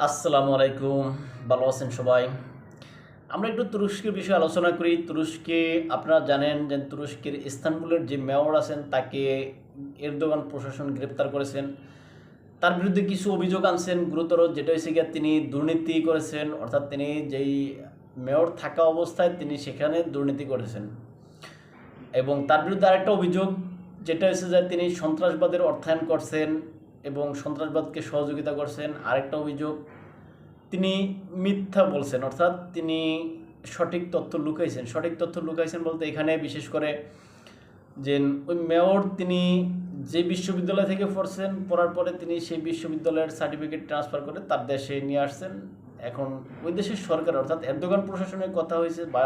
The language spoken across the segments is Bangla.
আসসালামু আলাইকুম। ভালো আছেন সবাই? আমরা একটু তুরস্কের বিষয়ে আলোচনা করি। তুরস্কে আপনারা জানেন যে তুরস্কের ইস্তানবুলের যে মেয়র আছেন তাকে এরদোগান প্রশাসন গ্রেপ্তার করেছেন। তার বিরুদ্ধে কিছু অভিযোগ আনছেন গুরুতর, যেটা হচ্ছে গিয়ে তিনি দুর্নীতি করেছেন, অর্থাৎ তিনি যেই মেয়র থাকা অবস্থায় তিনি সেখানে দুর্নীতি করেছেন। এবং তার বিরুদ্ধে আরেকটা অভিযোগ, যেটা হচ্ছে যে তিনি সন্ত্রাসবাদের অর্থায়ন করছেন এবং সন্ত্রাসবাদকে সহযোগিতা করছেন। আরেকটা অভিযোগ, তিনি মিথ্যা বলছেন, অর্থাৎ তিনি সঠিক তথ্য লুকাইছেন। সঠিক তথ্য লুকাইছেন বলতে এখানে বিশেষ করে যে ওই মেয়র তিনি যে বিশ্ববিদ্যালয় থেকে পড়ছেন, পড়ার পরে তিনি সেই বিশ্ববিদ্যালয়ের সার্টিফিকেট ট্রান্সফার করে তার দেশে নিয়ে আসছেন। এখন ওই দেশের সরকার অর্থাৎ এরদোগান প্রশাসনের কথা হয়েছে বা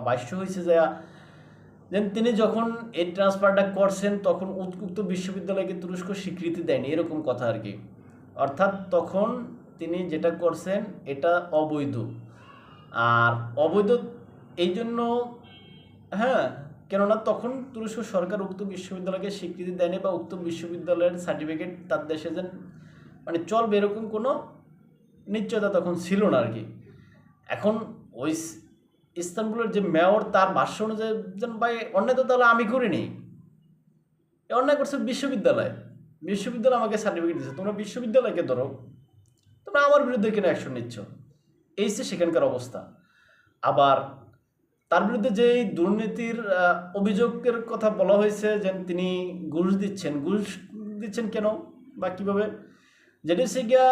ভাষ্য হয়েছে যে তিনি যখন এই ট্রান্সফারটা করছেন তখন উক্ত বিশ্ববিদ্যালয়কে তুরস্ক স্বীকৃতি দেয়নি, এরকম কথা আর কি। অর্থাৎ তখন তিনি যেটা করছেন এটা অবৈধ। আর অবৈধ এই জন্য, হ্যাঁ, কেননা তখন তুরস্ক সরকার উক্ত বিশ্ববিদ্যালয়কে স্বীকৃতি দেয়নি বা উক্ত বিশ্ববিদ্যালয়ের সার্টিফিকেট তার দেশে যেন মানে চলবে এরকম কোনো নিশ্চয়তা তখন ছিল না আর কি। এখন ওই ইস্তানবুলের যে মেয়র তার ভাষ্য অনুযায়ী যেন ভাই অন্যায় তো তাহলে আমি করিনি, অন্যায় করছে বিশ্ববিদ্যালয়। বিশ্ববিদ্যালয় আমাকে সার্টিফিকেট দিচ্ছে, তোমরা বিশ্ববিদ্যালয়কে ধরো, তোমরা আমার বিরুদ্ধে কেন অ্যাকশন নিচ্ছ? এই যে সেখানকার অবস্থা। আবার তার বিরুদ্ধে যে দুর্নীতির অভিযোগের কথা বলা হয়েছে যে তিনি ঘুষ দিচ্ছেন কেন বা কীভাবে, যেটা হচ্ছে গিয়া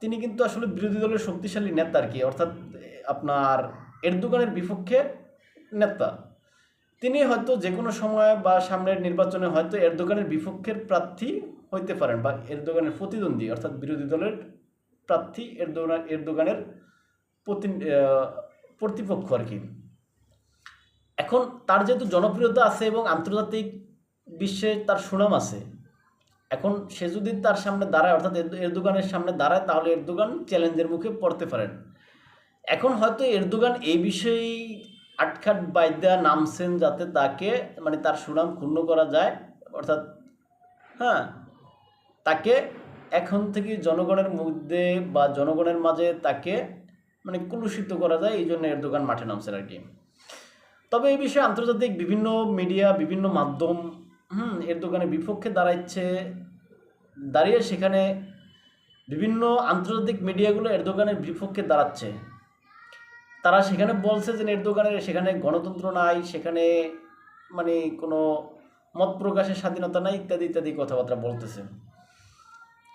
তিনি কিন্তু আসলে বিরোধী দলের শক্তিশালী নেতা আর কি, অর্থাৎ আপনার এরদোগানের বিপক্ষে নেতা। তিনি হয়তো যে কোনো সময় বা সামনের নির্বাচনে হয়তো এরদোগানের বিপক্ষের প্রার্থী হইতে পারেন বা এরদোগানের প্রতিদ্বন্দ্বী, অর্থাৎ বিরোধী দলের প্রার্থী এরদোগানের প্রতিপক্ষ আর কি। এখন তার যেহেতু জনপ্রিয়তা আছে এবং আন্তর্জাতিক বিশ্বে তার সুনাম আছে, এখন সে যদি তার সামনে দাঁড়ায় অর্থাৎ এরদোগানের সামনে দাঁড়ায় তাহলে এরদোগান চ্যালেঞ্জের মুখে পড়তে পারেন। এখন হয়তো এরদোগান এই বিষয়েই আটখাট বাইদা নামছেন যাতে তাকে মানে তার সুনাম ক্ষুণ্ণ করা যায়, অর্থাৎ হ্যাঁ তাকে এখন থেকে জনগণের মধ্যে বা জনগণের মাঝে তাকে মানে কলুষিত করা যায়, এই জন্য এরদোগান মাঠে নামছেন আর কি। তবে এই বিষয়ে আন্তর্জাতিক বিভিন্ন মিডিয়া বিভিন্ন মাধ্যম এরদোগানের বিপক্ষে দাঁড়িয়ে সেখানে বিভিন্ন আন্তর্জাতিক মিডিয়াগুলো এরদোগানের বিপক্ষে দাঁড়াচ্ছে। তারা সেখানে বলছে যে এরদোগানের সেখানে গণতন্ত্র নাই, সেখানে মানে কোনো মত প্রকাশের স্বাধীনতা নাই, ইত্যাদি ইত্যাদি কথাবার্তা বলতেছে।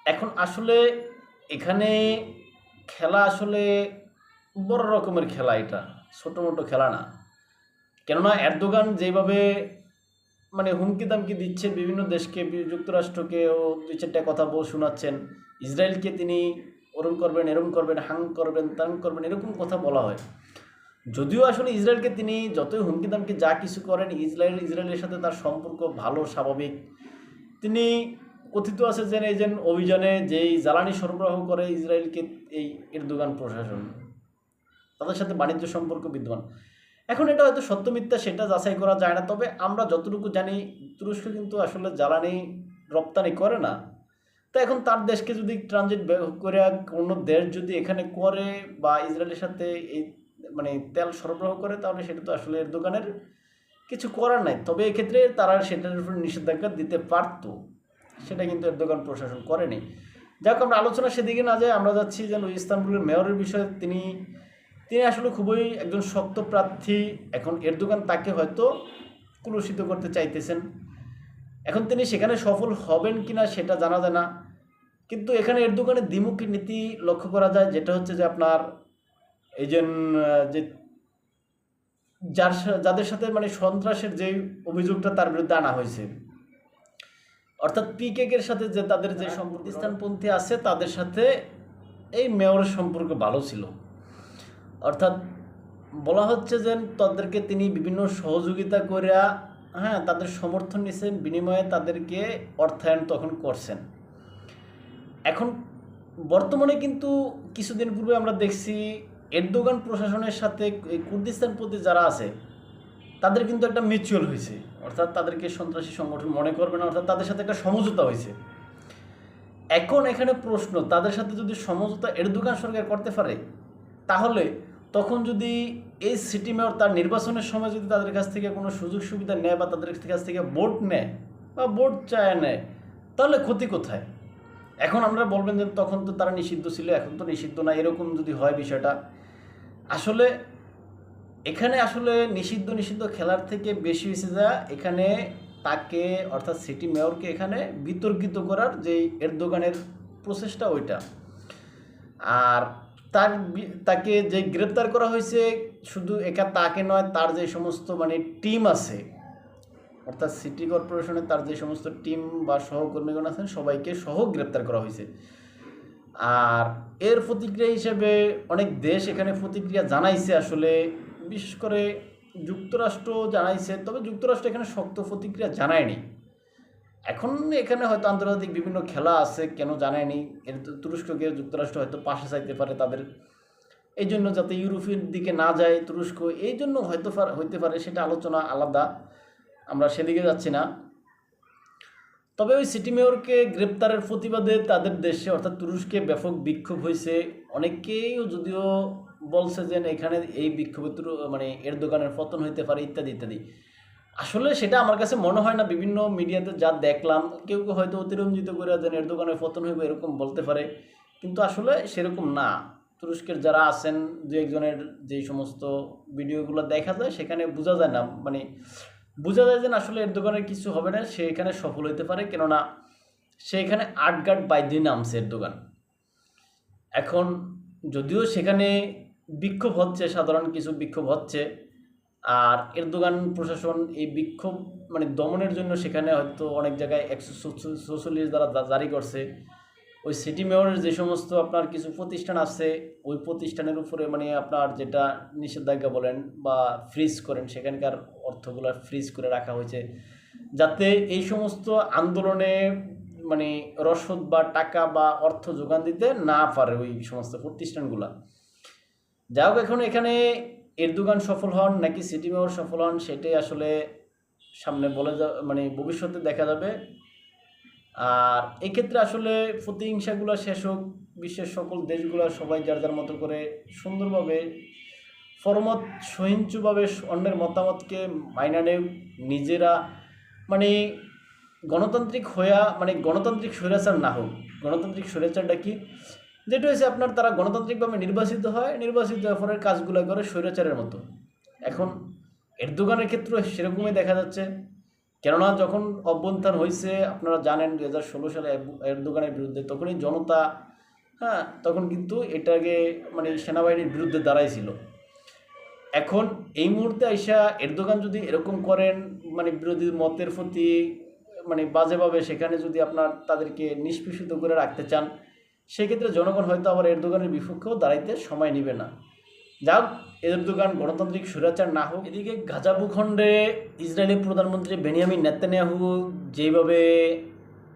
এখন আসলে এখানে খেলা আসলে বড় রকমের খেলা, এটা ছোটো মোটো খেলা না। কেননা এরদোগান যেভাবে মানে হুমকি দামকি দিচ্ছেন বিভিন্ন দেশকে, যুক্তরাষ্ট্রকেও দুই চারটা কথা শোনাচ্ছেন, ইসরায়েলকে তিনি ওরম করবেন এরম করবেন, হাং করবেন তাং করবেন, এরকম কথা বলা হয়। যদিও আসলে ইসরায়েলকে তিনি যতই হুমকি দামকি যা কিছু করেন, ইসরায়েলের সাথে তার সম্পর্ক ভালো স্বাভাবিক। তিনি কথিত আছে যে এই যে অভিযানে যেই জ্বালানি সরবরাহ করে ইসরায়েলকে এই এরদোগান প্রশাসন, তাদের সাথে বাণিজ্য সম্পর্ক বিদ্যমান। এখন এটা হয়তো সত্য মিথ্যা সেটা যাচাই করা যায় না, তবে আমরা যতটুকু জানি তুরস্ক কিন্তু আসলে জ্বালানি রপ্তানি করে না। তো এখন তার দেশকে যদি ট্রানজিট করে অন্য দেশ যদি এখানে করে বা ইসরায়েলের সাথে এই মানে তেল সরবরাহ করে, তাহলে সেটা তো আসলে এরদোগানের কিছু করার নাই। তবে এক্ষেত্রে তারা সেটার উপর নিষেধাজ্ঞা দিতে পারত, সেটা কিন্তু এরদোগান প্রশাসন করেনি। যাক, আমরা আলোচনা সেদিকে না যায়, আমরা যাচ্ছি যেন ইস্তানবুলের মেয়রের বিষয়ে। তিনি আসলে খুবই একজন শক্ত প্রার্থী। এখন এরদোগান তাকে হয়তো কুলুষিত করতে চাইতেছেন। এখন তিনি সেখানে সফল হবেন কিনা সেটা জানা যায় না, কিন্তু এখানে এরদোগানের দ্বিমুখী নীতি লক্ষ্য করা যায়, যেটা হচ্ছে যে আপনার এই যে যাদের সাথে মানে সন্ত্রাসের যে অভিযোগটা তার বিরুদ্ধে আনা হয়েছে, অর্থাৎ পিকেকের সাথে যে তাদের যে পাকিস্তানপন্থী আছে তাদের সাথে এই মেয়রের সম্পর্ক ভালো ছিল। অর্থাৎ বলা হচ্ছে যে তাদেরকে তিনি বিভিন্ন সহযোগিতা করে তাদের সমর্থন নিয়েছেন, বিনিময়ে তাদেরকে অর্থায়ন তখন করছেন। এখন বর্তমানে কিন্তু কিছুদিন পূর্বে আমরা দেখছি এরদোগান প্রশাসনের সাথে এই কুর্দিস্তানপন্থী যারা আছে তাদের কিন্তু একটা মিউচুয়াল হয়েছে, অর্থাৎ তাদেরকে সন্ত্রাসী সংগঠন মনে করবে না, অর্থাৎ তাদের সাথে একটা সমঝোতা হয়েছে। এখন এখানে প্রশ্ন, তাদের সাথে যদি সমঝোতা এরদোগান সরকার করতে পারে, তাহলে তখন যদি এই সিটি মেয়র তার নির্বাচনের সময় যদি তাদের কাছ থেকে কোনো সুযোগ সুবিধা নেয় বা তাদের কাছ থেকে ভোট নেয় বা ভোট চায় নেয়, তাহলে ক্ষতি কোথায়? এখন আমরা বলবেন যে তখন তো তারা নিষিদ্ধ ছিল, এখন তো নিষিদ্ধ না, এরকম যদি হয় বিষয়টা, আসলে এখানে আসলে নিষিদ্ধ নিষিদ্ধ খেলার থেকে বেশি হয়েছে যা এখানে তাকে, অর্থাৎ সিটি মেয়রকে এখানে বিতর্কিত করার যে এরদোগানের প্রচেষ্টা ওইটা। আর তাকে যে গ্রেপ্তার করা হয়েছে, শুধু একা তাকে নয়, তার যে সমস্ত মানে টিম আছে, অর্থাৎ সিটি কর্পোরেশনের তার যে সমস্ত টিম বা সহকর্মীগণ আছেন সবাইকে সহ গ্রেপ্তার করা হয়েছে। আর এর প্রতিক্রিয়া হিসেবে অনেক দেশ এখানে প্রতিক্রিয়া জানাইছে, আসলে বিশেষ করে যুক্তরাষ্ট্র জানাইছে, তবে যুক্তরাষ্ট্র এখানে শক্ত প্রতিক্রিয়া জানায়নি। এখন এখানে হয়তো আন্তর্জাতিক বিভিন্ন খেলা আছে, কেন জানায়নি, এর তুরস্ককে যুক্তরাষ্ট্র হয়তো পাশে চাইতে পারে তাদের, এই জন্য যাতে ইউরোপের দিকে না যায় তুরস্ক, এই জন্য হয়তো হইতে পারে, সেটা আলোচনা আলাদা, আমরা সেদিকে যাচ্ছি না। তবে ওই সিটি মেয়রকে গ্রেপ্তারের প্রতিবাদে তাদের দেশে অর্থাৎ তুরস্কে ব্যাপক বিক্ষোভ হয়েছে। অনেকেই যদিও বলছে যে এখানে এই বিক্ষোভে মানে এরদোগানের পতন হইতে পারে ইত্যাদি ইত্যাদি। আসলে সেটা আমার কাছে মনে হয় না। বিভিন্ন মিডিয়াতে যা দেখলাম, কেউ কেউ হয়তো অতিরঞ্জিত করে যেন এরদোগানের পতন হইবে এরকম বলতে পারে, কিন্তু আসলে সেরকম না। তুরস্কের যারা আছেন দু একজনের যেই সমস্ত ভিডিওগুলো দেখা যায়, সেখানে বোঝা যায় না, মানে বোঝা যায় যে আসলে এরদোগানের কিছু হবে না, সে এখানে সফল হইতে পারে, কেননা সে এখানে আটগাট বাইদিন নামছে এরদোগান। এখন যদিও সেখানে বিক্ষোভ হচ্ছে, সাধারণ কিছু বিক্ষোভ হচ্ছে, আর এরদোগান প্রশাসন এই বিক্ষোভ মানে দমনের জন্য সেখানে হয়তো অনেক জায়গায় 144 দ্বারা জারি করছে। ওই সিটি মেয়রের যে সমস্ত আপনার কিছু প্রতিষ্ঠান আছে, ওই প্রতিষ্ঠানের উপরে মানে আপনার যেটা নিষেধাজ্ঞা বলেন বা ফ্রিজ করেন, সেখানকার অর্থগুলো ফ্রিজ করে রাখা হয়েছে, যাতে এই সমস্ত আন্দোলনে মানে রসদ বা টাকা বা অর্থ যোগান দিতে না পারে ওই সমস্ত প্রতিষ্ঠানগুলা। যাই হোক, এখন এখানে এরদোগান সফল হন নাকি সিটি মেয়র সফল হন, সেটাই আসলে সামনে মানে ভবিষ্যতে দেখা যাবে। আর এক্ষেত্রে আসলে প্রতিহিংসাগুলো শেষ হোক, বিশ্বের সকল দেশগুলো সবাই যার যার মতো করে সুন্দরভাবে ফরমত সহিংসুভাবে অন্যের মতামতকে মাইনা নেয়, নিজেরা মানে গণতান্ত্রিক হইয়া মানে গণতান্ত্রিক স্বৈরাচার না হোক। গণতান্ত্রিক স্বৈরাচারটা কি, যেটা হয়েছে আপনার তারা গণতান্ত্রিকভাবে নির্বাচিত হয়, নির্বাচিত হওয়ার পরে কাজগুলো করে স্বৈরাচারের মতো। এখন এরদোগানের ক্ষেত্রে সেরকমই দেখা যাচ্ছে, কেননা যখন অভ্যুত্থান হয়েছে আপনারা জানেন 2016 সালে এরদোগানের বিরুদ্ধে, তখনই জনতা তখন কিন্তু এটাকে মানে সেনাবাহিনীর বিরুদ্ধে দাঁড়াইছিল। এখন এই মুহূর্তে আইসা এরদোগান যদি এরকম করেন, মানে বিরোধী মতের প্রতি মানে বাজেভাবে সেখানে যদি আপনার তাদেরকে নিষ্পেষিত করে রাখতে চান, সেক্ষেত্রে জনগণ হয়তো আবার এরদোগানের বিপক্ষেও দাঁড়াইতে সময় নেবে না। যাক, এরদোগান গণতান্ত্রিক স্বৈরাচার না হোক। এদিকে গাজা ভূখণ্ডে ইসরায়েলি প্রধানমন্ত্রী বেনিয়ামিন নেতানিয়াহু যেভাবে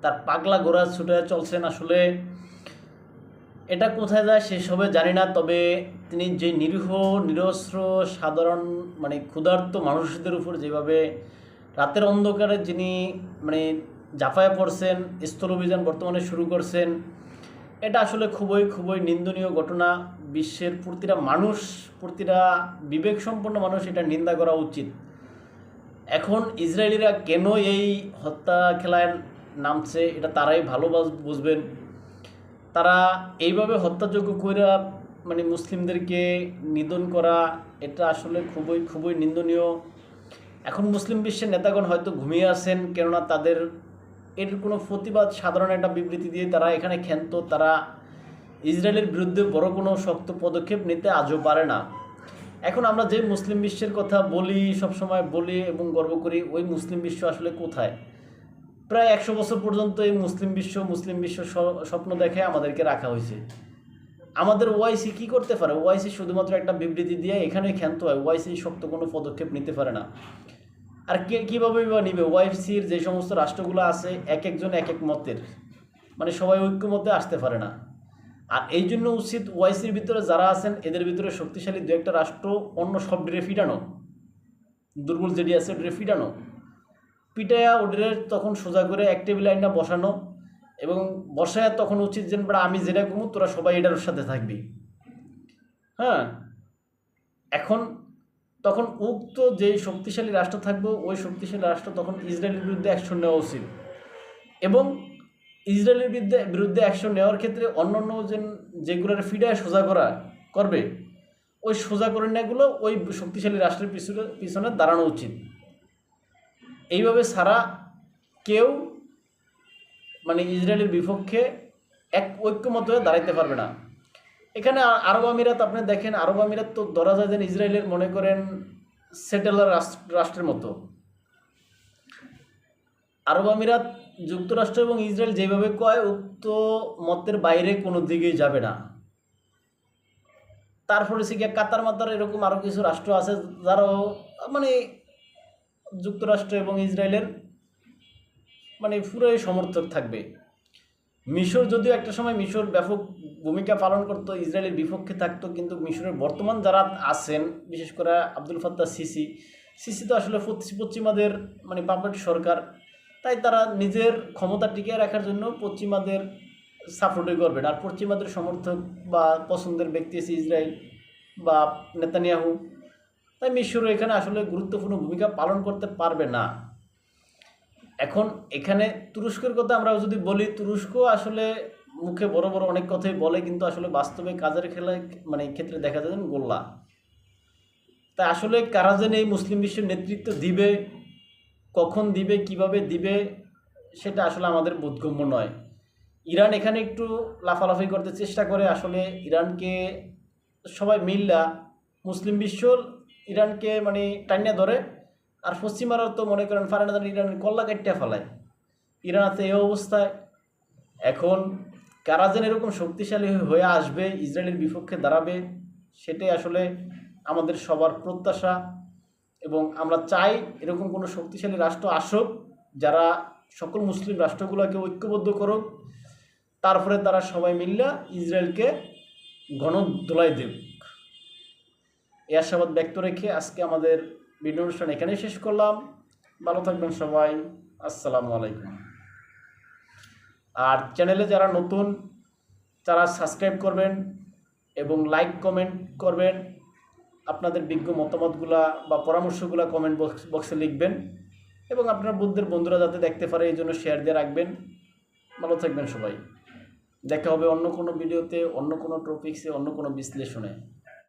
তার পাগলা ঘোড়া ছুটে চলছেন, আসলে এটা কোথায় যায় সেসবে জানি না। তবে তিনি যে নিরীহ নিরস্ত্র সাধারণ মানে ক্ষুধার্ত মানুষদের উপর যেভাবে রাতের অন্ধকারে যিনি মানে ঝাঁপায় পড়ছেন, স্থল অভিযান বর্তমানে শুরু করছেন, এটা আসলে খুবই খুবই নিন্দনীয় ঘটনা। বিশ্বের প্রতিটা মানুষ, প্রতিটা বিবেকসম্পন্ন মানুষ এটা নিন্দা করা উচিত। এখন ইসরায়েলিরা কেন এই হত্যা খেলায় নামছে এটা তারাই ভালো বুঝবেন। তারা এইভাবে হত্যাযোগ্য কইরা মানে মুসলিমদেরকে নিধন করা, এটা আসলে খুবই খুবই নিন্দনীয়। এখন মুসলিম বিশ্বের নেতাগণ হয়তো ঘুমিয়ে আছেন, কেননা তাদের এর কোনো প্রতিবাদ সাধারণ একটা বিবৃতি দিয়ে তারা এখানে ক্ষান্ত। তারা ইসরায়েলের বিরুদ্ধে বড় কোনো শক্ত পদক্ষেপ নিতে আজও পারে না। এখন আমরা যে মুসলিম বিশ্বের কথা বলি, সবসময় বলি এবং গর্ব করি, ওই মুসলিম বিশ্ব আসলে কোথায়? প্রায় 100 বছর পর্যন্ত এই মুসলিম বিশ্ব স্বপ্ন দেখে আমাদেরকে রাখা হয়েছে। আমাদের ওআইসি কি করতে পারে? ওআইসি শুধুমাত্র একটা বিবৃতি দিয়ে এখানে ক্ষান্ত হয়। ওআইসি শক্ত কোনো পদক্ষেপ নিতে পারে না। আর কীভাবে বা নিবে? ওআইসির যে সমস্ত রাষ্ট্রগুলো আছে, এক একজন এক এক মতের, মানে সবাই ঐক্যমতে আসতে পারে না। আর এই জন্য উচিত ওআইসির ভিতরে যারা আছেন এদের ভিতরে শক্তিশালী দু একটা রাষ্ট্র অন্য সব ড্রে ফিটানো, দুর্বল যেটি আছে ড্রে ফিটানো, পিটায়া ওদের তখন সোজা করে এক টেবিল লাইনটা বসানো এবং বসায় তখন উচিত যে বড় আমি যেটা কমু তোরা সবাই এটার সাথে থাকবি। হ্যাঁ, এখন তখন উক্ত যেই শক্তিশালী রাষ্ট্র থাকবে ওই শক্তিশালী রাষ্ট্র তখন ইসরায়েলের বিরুদ্ধে অ্যাকশন নেওয়া উচিত, এবং ইসরায়েলের বিরুদ্ধে অ্যাকশন নেওয়ার ক্ষেত্রে অন্যান্য যেগুলোর ফিডায় সোজা করবে ওই সোজা করে নেওয়াগুলো ওই শক্তিশালী রাষ্ট্রের পিছনে দাঁড়ানো উচিত। এইভাবে ছাড়া কেউ মানে ইসরায়েলের বিপক্ষে ঐক্যমত হয়ে দাঁড়াইতে পারবে না। এখানে আরব আমিরাত আপনি দেখেন, আরব আমিরাত তো ধরা যায় যে ইসরায়েলের মনে করেন সেটেলার রাষ্ট্রের মতো। আরব আমিরাত যুক্তরাষ্ট্র এবং ইসরায়েল যেভাবে কয় উক্ত মতের বাইরে কোনো দিকেই যাবে না। তারপরে সে গিয়ে কাতার মাতার এরকম আরও কিছু রাষ্ট্র আছে যারাও মানে যুক্তরাষ্ট্র এবং ইসরায়েলের মানে পুরোই সমর্থক থাকবে। মিশর যদিও একটা সময় মিশর ব্যাপক ভূমিকা পালন করতো, ইসরায়েলের বিপক্ষে থাকতো, কিন্তু মিশরের বর্তমান যারা আছেন বিশেষ করে আব্দুল ফাত্তাহ সিসি তো আসলে পশ্চিমাদের মানে পাপেট সরকার, তাই তারা নিজের ক্ষমতা টিকিয়ে রাখার জন্য পশ্চিমাদের সাপোর্টই করবেন। আর পশ্চিমাদের সমর্থক বা পছন্দের ব্যক্তি আছে ইসরায়েল বা নেতানিয়াহু, তাই মিশরও এখানে আসলে গুরুত্বপূর্ণ ভূমিকা পালন করতে পারবে না। এখন এখানে তুরস্কের কথা আমরা যদি বলি, তুরস্ক আসলে মুখে বড় বড় অনেক কথাই বলে, কিন্তু আসলে বাস্তবে কাজের খেলায় মানে ক্ষেত্রে দেখা যায় গোল্লা। তাই আসলে কারা যেন এই মুসলিম বিশ্বের নেতৃত্ব দিবে, কখন দিবে, কিভাবে দিবে, সেটা আসলে আমাদের বোধগম্য নয়। ইরান এখানে একটু লাফালাফি করতে চেষ্টা করে, আসলে ইরানকে সবাই মিল্লা মুসলিম বিশ্ব ইরানকে মানে টানিয়া ধরে, আর পশ্চিমারা তো মনে করেন ফারানা ইরানের কল্লা কাটিয়া ফেলায়। ইরান আছে এই অবস্থায়। এখন কারা যেন এরকম শক্তিশালী হয়ে আসবে, ইসরায়েলের বিপক্ষে দাঁড়াবে, সেটাই আসলে আমাদের সবার প্রত্যাশা, এবং আমরা চাই এরকম কোনো শক্তিশালী রাষ্ট্র আসুক যারা সকল মুসলিম রাষ্ট্রগুলোকে ঐক্যবদ্ধ করুক, তারপরে তারা সবাই মিল্লা ইসরায়েলকে গণধোলাই দেব। এই আশাবাদ ব্যক্ত রেখে আজকে আমাদের ভিডিও অনুষ্ঠান এখানেই শেষ করলাম। ভালো থাকবেন সবাই, আসসালামু আলাইকুম। আর চ্যানেলে যারা নতুন তারা সাবস্ক্রাইব করবেন এবং লাইক কমেন্ট করবেন, আপনাদের বিজ্ঞ মতামতগুলা বা পরামর্শগুলা কমেন্ট বক্সে লিখবেন, এবং আপনার বন্ধুরা যাতে দেখতে পারে এই জন্য শেয়ার দিয়ে রাখবেন। ভালো থাকবেন সবাই, দেখা হবে অন্য কোনো ভিডিওতে, অন্য কোনো টপিক্সে, অন্য কোনো বিশ্লেষণে।